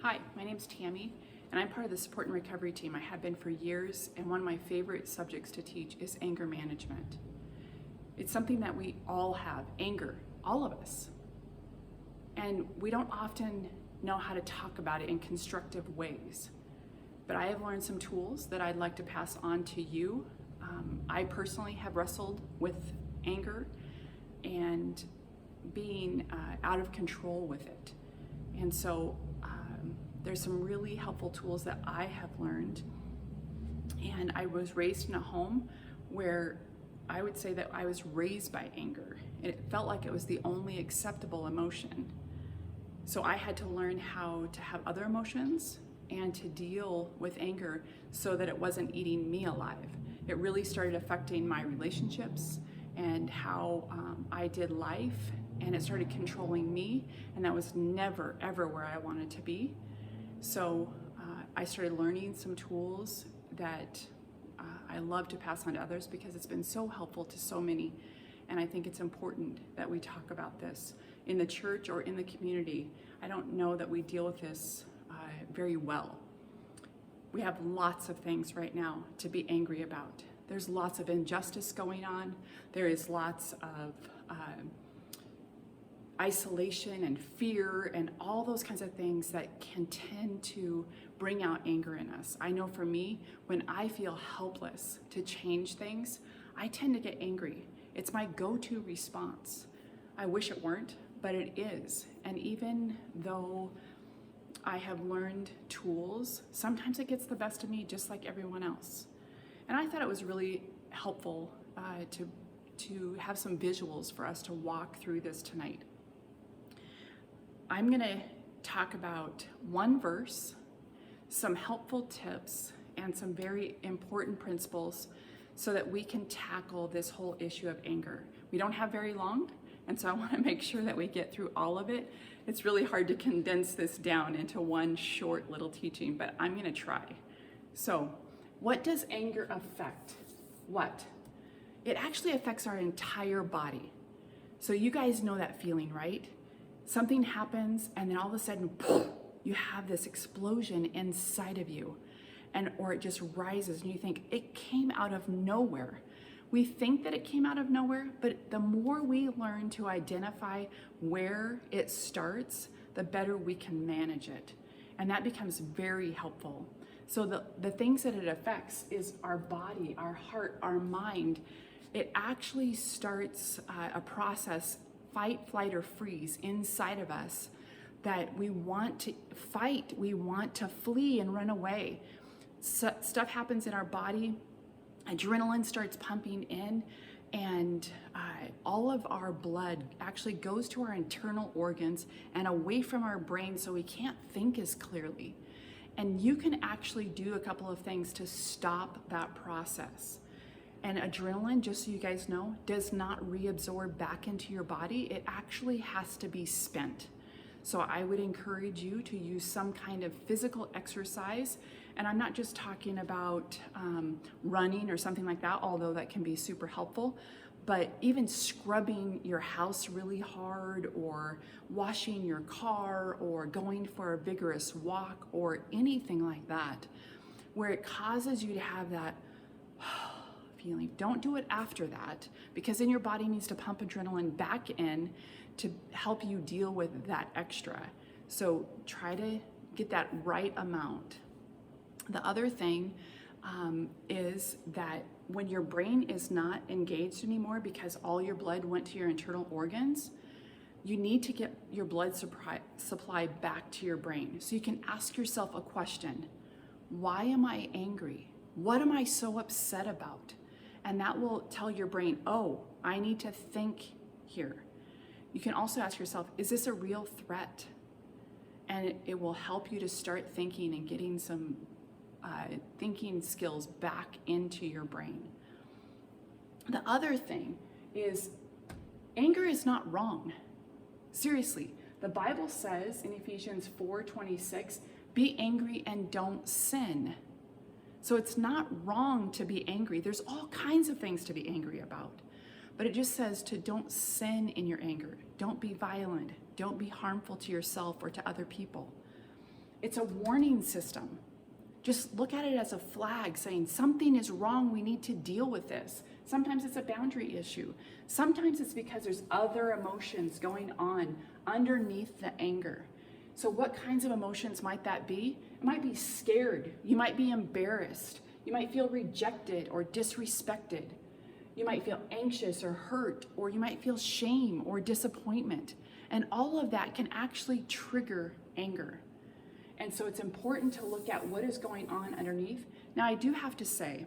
Hi, my name's Tammy, and I'm part of the support and recovery team. I have been for years, and one of my favorite subjects to teach is anger management. It's something that we all have, anger, all of us. And we don't often know how to talk about it in constructive ways. But I have learned some tools that I'd like to pass on to you. I personally have wrestled with anger and being out of control with it. And so there's some really helpful tools that I have learned. And I was raised in a home where I would say that I was raised by anger. And it felt like it was the only acceptable emotion. So I had to learn how to have other emotions and to deal with anger so that it wasn't eating me alive. It really started affecting my relationships and how I did life, and it started controlling me, and that was never, ever where I wanted to be. So I started learning some tools that I love to pass on to others because it's been so helpful to so many. And I think it's important that we talk about this in the church or in the community. I don't know that we deal with this very well. We have lots of things right now to be angry about. There's lots of injustice going on. There is lots of isolation and fear and all those kinds of things that can tend to bring out anger in us. I know for me, when I feel helpless to change things, I tend to get angry. It's my go-to response. I wish it weren't, but it is. And even though I have learned tools, sometimes it gets the best of me just like everyone else. And I thought it was really helpful to have some visuals for us to walk through this tonight. I'm going to talk about one verse, some helpful tips, and some very important principles so that we can tackle this whole issue of anger. We don't have very long, and so I want to make sure that we get through all of it. It's really hard to condense this down into one short little teaching, but I'm going to try. So, what does anger affect? What? It actually affects our entire body. So you guys know that feeling, right? Something happens and then all of a sudden, poof, you have this explosion inside of you, or it just rises and you think it came out of nowhere. We think that it came out of nowhere, but the more we learn to identify where it starts, the better we can manage it. And that becomes very helpful. So the things that it affects is our body, our heart, our mind. It actually starts a process, fight, flight, or freeze inside of us that we want to fight, we want to flee and run away. Stuff happens in our body, adrenaline starts pumping in, and all of our blood actually goes to our internal organs and away from our brain so we can't think as clearly. And you can actually do a couple of things to stop that process. And adrenaline, just so you guys know, does not reabsorb back into your body. It actually has to be spent. So I would encourage you to use some kind of physical exercise. And I'm not just talking about running or something like that, although that can be super helpful, but even scrubbing your house really hard, or washing your car, or going for a vigorous walk, or anything like that, where it causes you to have that feeling. Don't do it after that, because then your body needs to pump adrenaline back in to help you deal with that extra. So try to get that right amount. The other thing is that when your brain is not engaged anymore because all your blood went to your internal organs, you need to get your blood supply back to your brain. So you can ask yourself a question: why am I angry? What am I so upset about? And that will tell your brain, oh, I need to think here. You can also ask yourself, is this a real threat? And it will help you to start thinking and getting some thinking skills back into your brain. The other thing is, anger is not wrong. Seriously, the Bible says in Ephesians 4:26, be angry and don't sin. So it's not wrong to be angry. There's all kinds of things to be angry about. But it just says to don't sin in your anger. Don't be violent. Don't be harmful to yourself or to other people. It's a warning system. Just look at it as a flag saying something is wrong, we need to deal with this. Sometimes it's a boundary issue. Sometimes it's because there's other emotions going on underneath the anger. So what kinds of emotions might that be? It might be scared. You might be embarrassed. You might feel rejected or disrespected. You might feel anxious or hurt, or you might feel shame or disappointment. And all of that can actually trigger anger. And so it's important to look at what is going on underneath. Now, I do have to say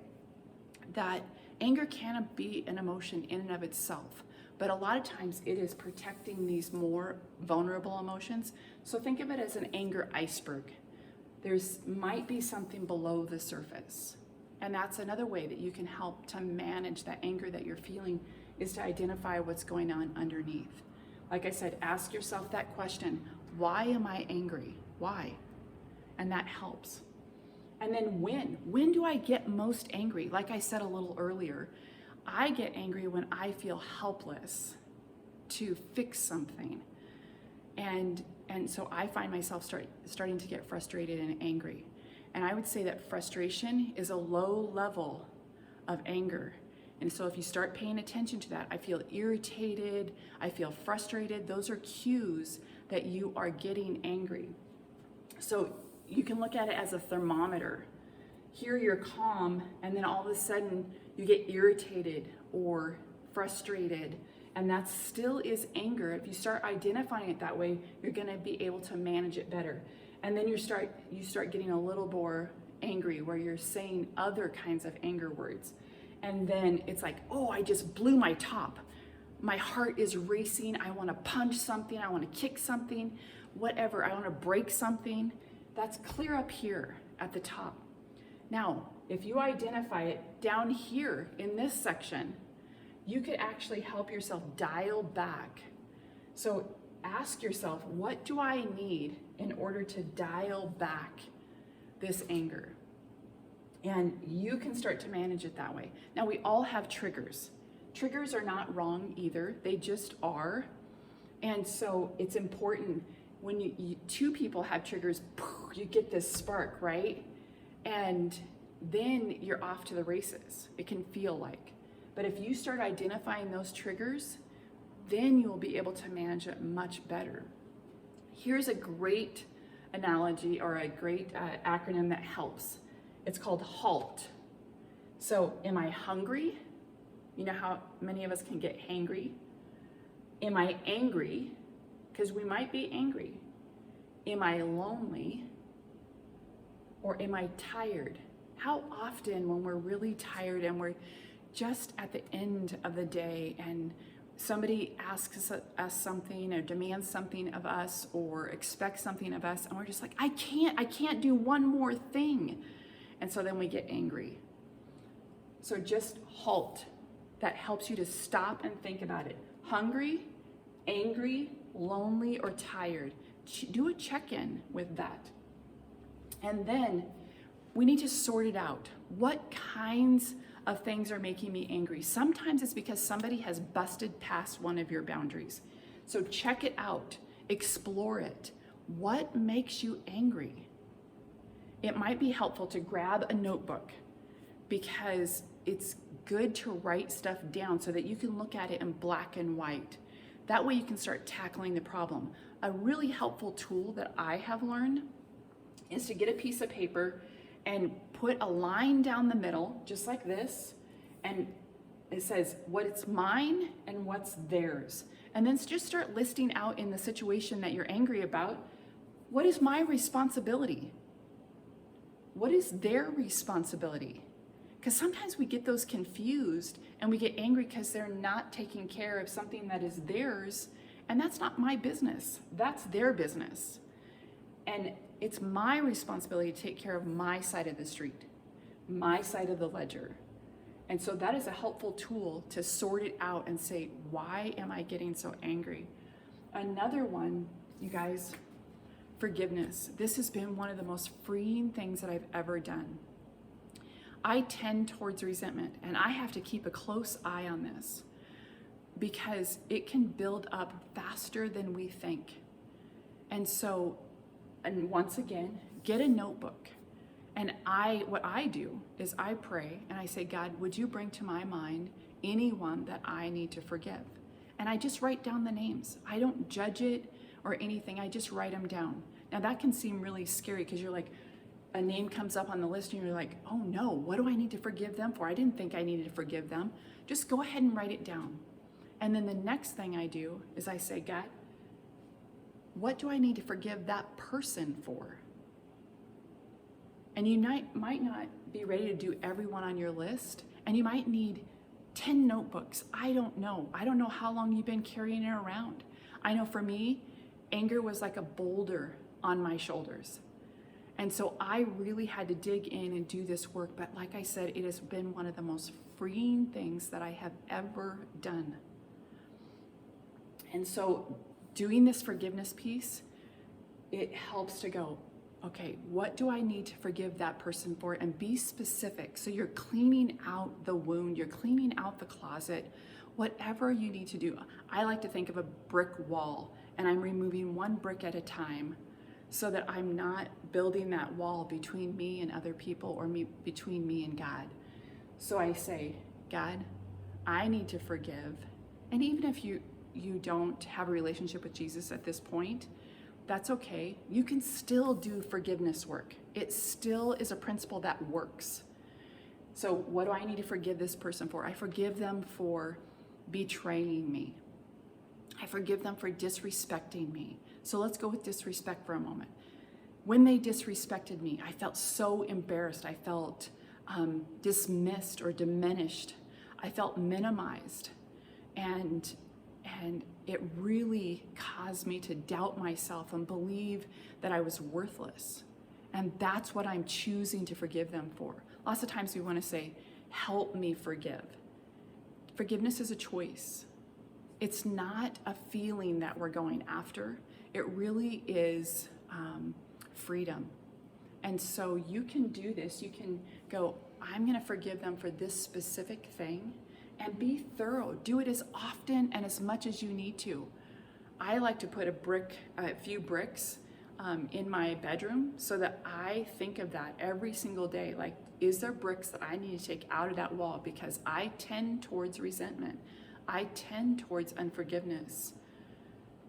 that anger can be an emotion in and of itself, but a lot of times it is protecting these more vulnerable emotions. So think of it as an anger iceberg. There's might be something below the surface. And that's another way that you can help to manage that anger that you're feeling, is to identify what's going on underneath. Like I said, ask yourself that question, why am I angry? Why? And that helps. And then when do I get most angry? Like I said a little earlier, I get angry when I feel helpless to fix something. And so I find myself starting to get frustrated and angry. And I would say that frustration is a low level of anger. And so if you start paying attention to that, I feel irritated, I feel frustrated. Those are cues that you are getting angry. So you can look at it as a thermometer. Here you're calm, and then all of a sudden you get irritated or frustrated, and that still is anger. If you start identifying it that way, you're gonna be able to manage it better. And then you start getting a little more angry, where you're saying other kinds of anger words. And then it's like, oh, I just blew my top. My heart is racing. I wanna punch something. I wanna kick something, whatever. I wanna break something. That's clear up here at the top. Now, if you identify it down here in this section, you could actually help yourself dial back. So ask yourself, what do I need in order to dial back this anger? And you can start to manage it that way. Now, we all have triggers. Triggers are not wrong either, they just are. And so it's important when you two people have triggers, you get this spark, right? And then you're off to the races, it can feel like. But if you start identifying those triggers, then you will be able to manage it much better. Here's a great analogy, or a great acronym that helps. It's called HALT. So, am I hungry? You know how many of us can get hangry? Am I angry? Because we might be angry. Am I lonely? Or am I tired? How often when we're really tired and we're just at the end of the day and somebody asks us something or demands something of us or expects something of us, and we're just like, I can't do one more thing. And so then we get angry. So just HALT. That helps you to stop and think about it. Hungry, angry, lonely, or tired. Do a check-in with that. And then we need to sort it out. What kinds of things are making me angry? Sometimes it's because somebody has busted past one of your boundaries. So check it out, explore it. What makes you angry? It might be helpful to grab a notebook, because it's good to write stuff down so that you can look at it in black and white. That way you can start tackling the problem. A really helpful tool that I have learned is to get a piece of paper and put a line down the middle, just like this, and it says what's mine and what's theirs. And then just start listing out in the situation that you're angry about, what is my responsibility? What is their responsibility? Because sometimes we get those confused and we get angry because they're not taking care of something that is theirs, and that's not my business. That's their business. And it's my responsibility to take care of my side of the street, my side of the ledger. And so that is a helpful tool to sort it out and say, why am I getting so angry? Another one, you guys, forgiveness. This has been one of the most freeing things that I've ever done. I tend towards resentment, and I have to keep a close eye on this because it can build up faster than we think. And so And once again, get a notebook. And what I do is I pray and I say, God, would you bring to my mind anyone that I need to forgive? And I just write down the names. I don't judge it or anything. I just write them down. Now that can seem really scary because you're like, a name comes up on the list and you're like, oh no, what do I need to forgive them for? I didn't think I needed to forgive them. Just go ahead and write it down. And then the next thing I do is I say, God, what do I need to forgive that person for? And you might not be ready to do everyone on your list, and you might need 10 notebooks. I don't know. I don't know how long you've been carrying it around. I know for me, anger was like a boulder on my shoulders. And so I really had to dig in and do this work. But like I said, it has been one of the most freeing things that I have ever done. And so doing this forgiveness piece, it helps to go, okay, what do I need to forgive that person for? And be specific. So you're cleaning out the wound, you're cleaning out the closet, whatever you need to do. I like to think of a brick wall, and I'm removing one brick at a time so that I'm not building that wall between me and other people or between me and God. So I say, God, I need to forgive. And even if you don't have a relationship with Jesus at this point, that's okay. You can still do forgiveness work. It still is a principle that works. So what do I need to forgive this person for? I forgive them for betraying me. I forgive them for disrespecting me. So let's go with disrespect for a moment. When they disrespected me, I felt so embarrassed. I felt dismissed or diminished. I felt minimized. And it really caused me to doubt myself and believe that I was worthless. And that's what I'm choosing to forgive them for. Lots of times we want to say, help me forgive. Forgiveness is a choice. It's not a feeling that we're going after. It really is freedom. And so you can do this. You can go, I'm going to forgive them for this specific thing. And be thorough. Do it as often and as much as you need to. I like to put a few bricks in my bedroom so that I think of that every single day. Like, is there bricks that I need to take out of that wall? Because I tend towards resentment. I tend towards unforgiveness.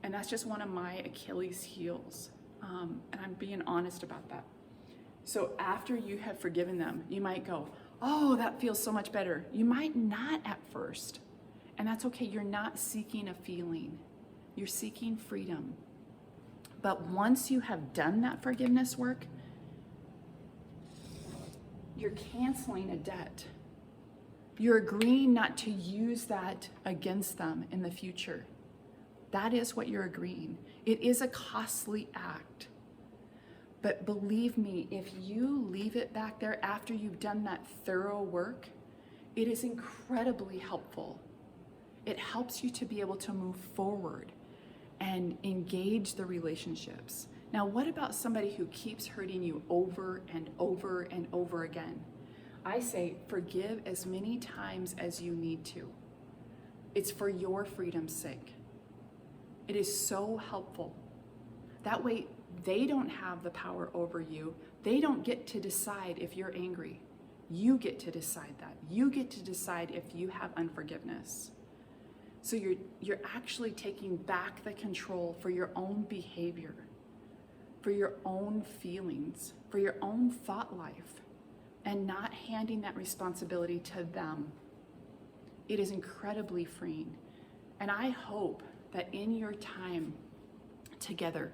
And that's just one of my Achilles heels. And I'm being honest about that. So after you have forgiven them, you might go, oh, that feels so much better. You might not at first. And that's okay. You're not seeking a feeling. You're seeking freedom. But once you have done that forgiveness work, you're canceling a debt. You're agreeing not to use that against them in the future. That is what you're agreeing. It is a costly act. But believe me, if you leave it back there after you've done that thorough work, it is incredibly helpful. It helps you to be able to move forward and engage the relationships. Now, what about somebody who keeps hurting you over and over and over again? I say, forgive as many times as you need to. It's for your freedom's sake. It is so helpful. That way, they don't have the power over you. They don't get to decide if you're angry. You get to decide that. You get to decide if you have unforgiveness. So you're actually taking back the control for your own behavior, for your own feelings, for your own thought life, and not handing that responsibility to them. It is incredibly freeing. And I hope that in your time together,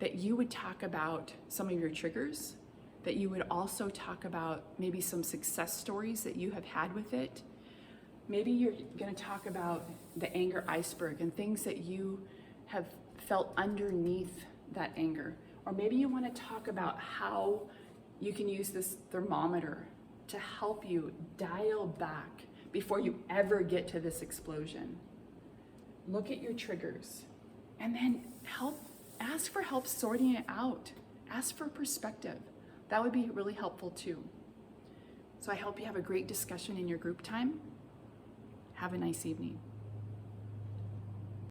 that you would talk about some of your triggers, that you would also talk about maybe some success stories that you have had with it. Maybe you're going to talk about the anger iceberg and things that you have felt underneath that anger. Or maybe you want to talk about how you can use this thermometer to help you dial back before you ever get to this explosion. Look at your triggers and then ask for help sorting it out. Ask for perspective. That would be really helpful too. So I hope you have a great discussion in your group time. Have a nice evening.